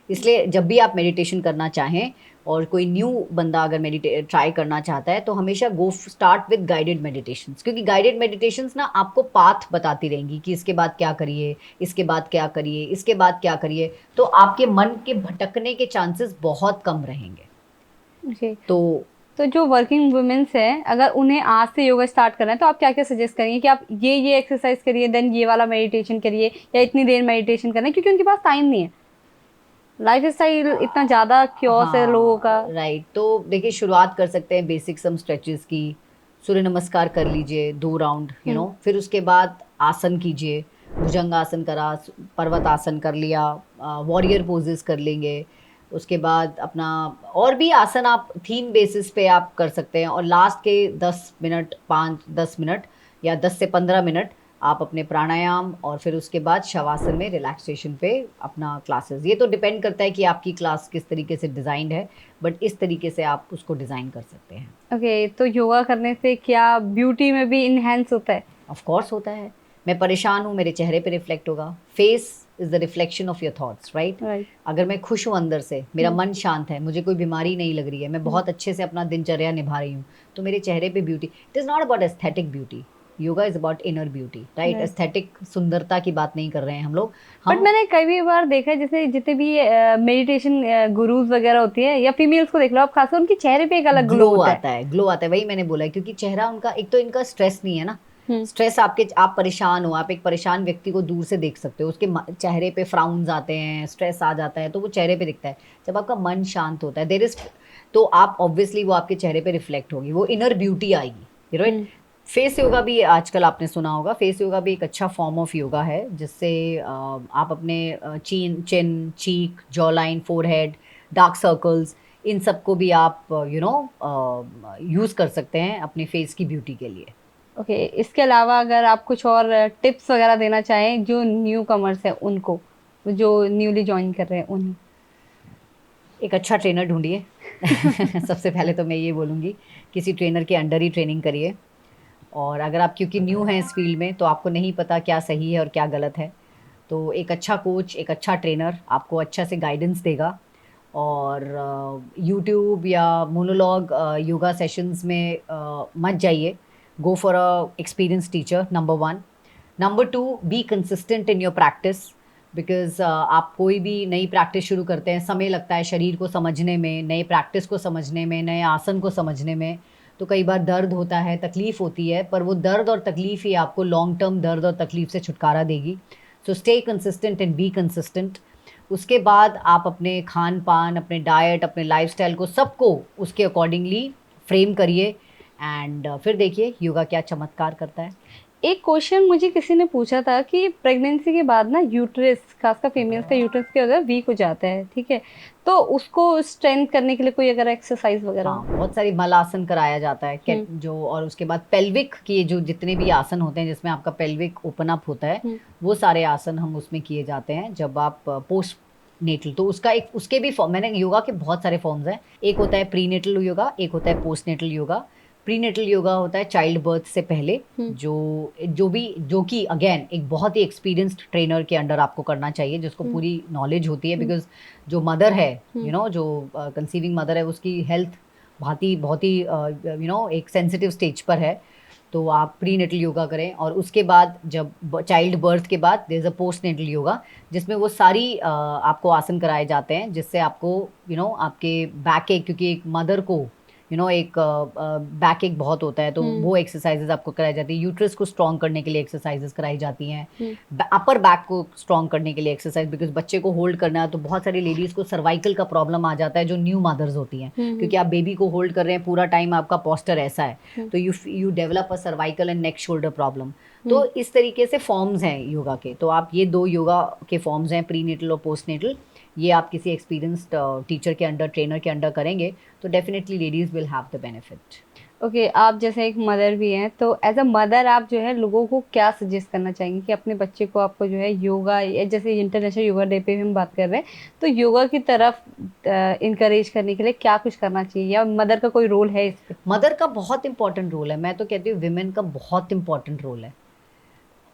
इसलिए जब भी आप मेडिटेशन करना चाहें, और कोई न्यू बंदा अगर ट्राई करना चाहता है, तो हमेशा स्टार्ट विद गाइडेड मेडिटेशंस, क्योंकि गाइडेड मेडिटेशंस ना आपको पाथ बताती रहेंगी कि इसके बाद क्या करिए, इसके बाद क्या करिए, इसके बाद क्या करिए, तो आपके मन के भटकने के चांसेस बहुत कम रहेंगे। ओके, तो तो जो वर्किंग वुमेन्स हैं, अगर उन्हें आज से योगा स्टार्ट करना है तो आप क्या-क्या सजेस्ट करेंगे कि आप ये एक्सरसाइज करिए, देन ये वाला मेडिटेशन करिए, या इतनी देर मेडिटेशन करना है, क्योंकि उनके पास टाइम नहीं है। लाइफ़स्टाइल इतना ज़्यादा क्योस है लोगों का। हाँ राइट, तो देखिए शुरुआत कर सकते हैं बेसिक सम स्ट्रेचेस की। सूर्य नमस्कार कर लीजिए 2 राउंड, फिर उसके बाद आसन कीजिए। भुजंगासन करा, पर्वत आसन कर लिया, वॉरियर पोजेस कर लेंगे। उसके बाद अपना और भी आसन आप थीम बेसिस पे आप कर सकते हैं, और लास्ट के 10 मिनट, 5-10 मिनट या 10 से 15 मिनट आप अपने प्राणायाम, और फिर उसके बाद शवासन में रिलैक्सेशन पे अपना क्लासेस। ये तो डिपेंड करता है कि आपकी क्लास किस तरीके से डिज़ाइंड है, बट इस तरीके से आप उसको डिज़ाइन कर सकते हैं। ओके, तो योगा करने से क्या ब्यूटी में भी इन्हेंस होता है? ऑफ कोर्स होता है। मैं परेशान हूँ, मेरे चेहरे पे रिफ्लेक्ट होगा। Face is the reflection of your thoughts, right. Right. अगर मैं खुश हूँ अंदर से, मेरा मन शांत है, मुझे कोई बीमारी नहीं लग रही है, मैं बहुत अच्छे से अपना दिनचर्या निभा रही हूँ, तो मेरे चेहरे पे beauty. It is not about aesthetic beauty, yoga is about inner beauty, right. Right. Aesthetic सुंदरता की बात नहीं कर रहे हैं हम लोग। बट हम मैंने कई बार देखा है, जैसे जितने भी मेडिटेशन गुरुज वगैरह होती है, या फीमेल्स को देख लो आप, खासकर उनके चेहरे पे एक अलग ग्लो ग्लो होता है। आता है, ग्लो आता है, वही मैंने बोला है, क्योंकि चेहरा उनका, एक तो इनका स्ट्रेस नहीं है ना। हम्म। स्ट्रेस आपके, आप परेशान हो, आप एक परेशान व्यक्ति को दूर से देख सकते हो, उसके चेहरे पे फ्राउन्स आते हैं, स्ट्रेस आ जाता है, तो वो चेहरे पे दिखता है। जब आपका मन शांत होता है, देर इज, तो आप ऑब्वियसली वो आपके चेहरे पे रिफ्लेक्ट होगी, वो इनर ब्यूटी आएगी, राइट। फेस योगा भी आजकल आपने सुना होगा, फेस योगा भी एक अच्छा फॉर्म ऑफ योगा है, जिससे आप अपने chin, cheek, jaw line, forehead, dark circles, इन सबको भी आप यूज़ कर सकते हैं अपने फेस की ब्यूटी के लिए। ओके, इसके अलावा अगर आप कुछ और टिप्स वगैरह देना चाहें जो न्यू कमर्स हैं उनको, जो न्यूली ज्वाइन कर रहे हैं उन्हें। एक अच्छा ट्रेनर ढूंढिए। सबसे पहले तो मैं ये बोलूँगी, किसी ट्रेनर के अंडर ही ट्रेनिंग करिए। और अगर आप क्योंकि न्यू हैं इस फील्ड में, तो आपको नहीं पता क्या सही है और क्या गलत है, तो एक अच्छा कोच, एक अच्छा ट्रेनर आपको अच्छा से गाइडेंस देगा। और यूट्यूब या मोनोलॉग योगा सेशंस में मत जाइए। Go for a experience teacher, number 1। Number 2, be consistent in your practice, because आप कोई भी नई प्रैक्टिस शुरू करते हैं, समय लगता है शरीर को समझने में, नए प्रैक्टिस को समझने में, नए आसन को समझने में। तो कई बार दर्द होता है, तकलीफ़ होती है, पर वो दर्द और तकलीफ़ ही आपको लॉन्ग टर्म दर्द और तकलीफ़ से छुटकारा देगी। So stay consistent and be consistent. उसके बाद आप अपने खान पान, अपने डाइट, अपने लाइफस्टाइल को, सबको उसके अकॉर्डिंगली फ्रेम करिए, एंड फिर देखिए योगा क्या चमत्कार करता है। एक क्वेश्चन मुझे किसी ने पूछा था कि प्रेगनेंसी के बाद ना यूट्रस, खासकर फीमेल्स का यूट्रस के अगर वीक हो जाता है, ठीक है, तो उसको स्ट्रेंथ करने के लिए कोई अगर एक्सरसाइज वगैरह हाँ, हो? बहुत सारी मल आसन कराया जाता है, जो, और उसके बाद पेल्विक की जो जितने भी आसन होते हैं जिसमें आपका पेल्विक ओपन अप होता है, वो सारे आसन हम उसमें किए जाते हैं जब आप पोस्ट नेटल। तो उसका एक, उसके भी फॉर्म, मैंने योगा के बहुत सारे फॉर्म्स हैं। एक होता है प्री नेटल योगा, एक होता है postnatal yoga. Prenatal yoga होता है चाइल्ड बर्थ से पहले, जो कि अगेन एक बहुत ही एक्सपीरियंस्ड ट्रेनर के अंडर आपको करना चाहिए, जिसको पूरी नॉलेज होती है, बिकॉज जो मदर है, जो कंसीविंग मदर है, उसकी हेल्थ बहुत ही एक सेंसिटिव स्टेज पर है। तो आप प्री नेटल योगा करें, और उसके बाद जब चाइल्ड बर्थ के बाद there is a postnatal yoga, जिसमें वो सारी आपको आसन कराए जाते हैं, जिससे आपको आपके बैक एक, क्योंकि एक मदर को एक बैक एक बहुत होता है, तो वो एक्सरसाइजेज आपको कराई जाती है। यूट्रस को स्ट्रॉन्ग करने के लिए एक्सरसाइजेज कराई जाती हैं, अपर बैक को स्ट्रॉन्ग करने के लिए एक्सरसाइज, बिकॉज बच्चे को होल्ड करना है, तो बहुत सारी लेडीज़ को सर्वाइकल का प्रॉब्लम आ जाता है जो न्यू मदर्स होती हैं, क्योंकि आप बेबी को होल्ड कर रहे हैं पूरा टाइम, आपका पोस्टर ऐसा है, तो you develop a cervical and neck shoulder problem. तो इस तरीके से फॉर्म्स हैं योगा के। तो आप ये 2 योगा के फॉर्म्स हैं, प्री नेटल और पोस्ट नेटल, ये आप किसी एक्सपीरियंस्ड टीचर के अंडर, ट्रेनर के अंडर करेंगे, तो definitely ladies will have the benefit. Okay, आप जैसे एक मदर भी हैं, तो एज अ मदर आप जो है लोगों को क्या सजेस्ट करना चाहेंगे कि अपने बच्चे को आपको जो है योगा, या जैसे इंटरनेशनल योगा डे पे भी हम बात कर रहे हैं, तो योगा की तरफ इनकरेज करने के लिए क्या कुछ करना चाहिए, या मदर का कोई रोल है इस पे? मदर का बहुत इंपॉर्टेंट रोल है, मैं तो कहती हूँ विमेन का बहुत इंपॉर्टेंट रोल है।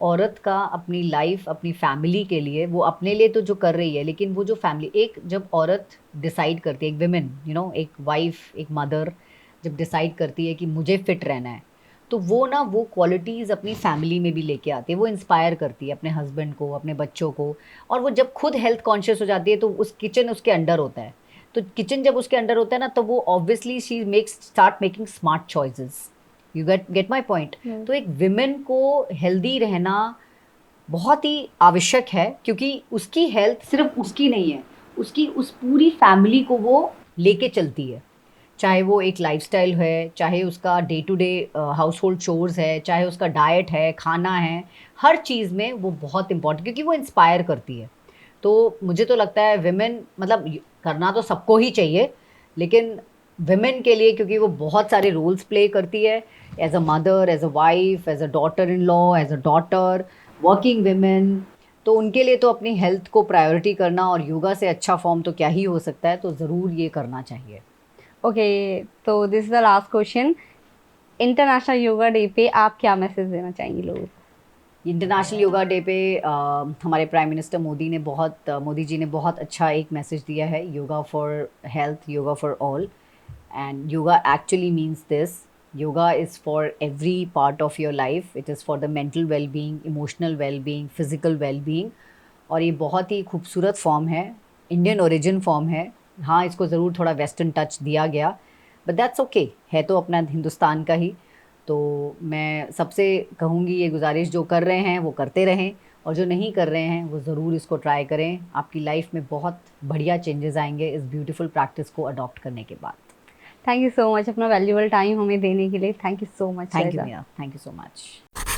औरत का अपनी लाइफ, अपनी फैमिली के लिए, वो अपने लिए तो जो कर रही है, लेकिन वो जो फैमिली, एक जब औरत डिसाइड करती है, एक विमेन, एक वाइफ, एक मदर जब डिसाइड करती है कि मुझे फिट रहना है, तो वो ना, वो क्वालिटीज़ अपनी फैमिली में भी लेके आती है, वो इंस्पायर करती है अपने हस्बैंड को, अपने बच्चों को। और वो जब खुद हेल्थ कॉन्शियस हो जाती है, तो उस किचन उसके अंडर होता है, तो किचन जब उसके अंडर होता है ना, तो वो obviously she start making smart choices. You get my point. तो एक विमेन को हेल्दी रहना बहुत ही आवश्यक है, क्योंकि उसकी हेल्थ सिर्फ उसकी नहीं है, उसकी उस पूरी फैमिली को वो लेके चलती है। चाहे वो एक लाइफस्टाइल है, चाहे उसका day to day household chores है, चाहे उसका डाइट है, खाना है, हर चीज़ में वो बहुत इंपॉर्टेंट, क्योंकि वो इंस्पायर करती है। तो मुझे तो लगता है विमेन मतलब करना तो सबको ही चाहिए, लेकिन विमेन के लिए, क्योंकि वो बहुत सारे रोल्स प्ले करती है, as a mother, as a wife, as a daughter in law, as a daughter, working women, तो उनके लिए तो अपनी हेल्थ को प्रायोरिटी करना और योगा से अच्छा फॉर्म तो क्या ही हो सकता है, तो ज़रूर ये करना चाहिए। ओके, तो this is the last question. International yoga day पे आप क्या मैसेज देना चाहेंगी लोगों को? इंटरनेशनल योगा डे पे हमारे प्राइम मिनिस्टर मोदी जी ने बहुत अच्छा एक मैसेज दिया है, yoga for health, yoga for all. And yoga actually means this, yoga is for every part of your life, it is for the mental well being, emotional well being, physical well being. और ये बहुत ही खूबसूरत फॉर्म है, Indian origin form है। हाँ, इसको ज़रूर थोड़ा वेस्टर्न टच दिया गया, बट दैट्स ओके, है तो अपना हिंदुस्तान का ही। तो मैं सबसे कहूँगी, ये गुजारिश, जो कर रहे हैं वो करते रहें, और जो नहीं कर रहे हैं वो ज़रूर इसको ट्राई करें। आपकी लाइफ में बहुत बढ़िया चेंजेस आएंगे इस ब्यूटीफुल प्रैक्टिस को अडॉप्ट करने के बाद। थैंक यू सो मच अपना वैल्यूबल टाइम हमें देने के लिए। Thank you so much thank you शैजा। मिया, थैंक यू सो मच।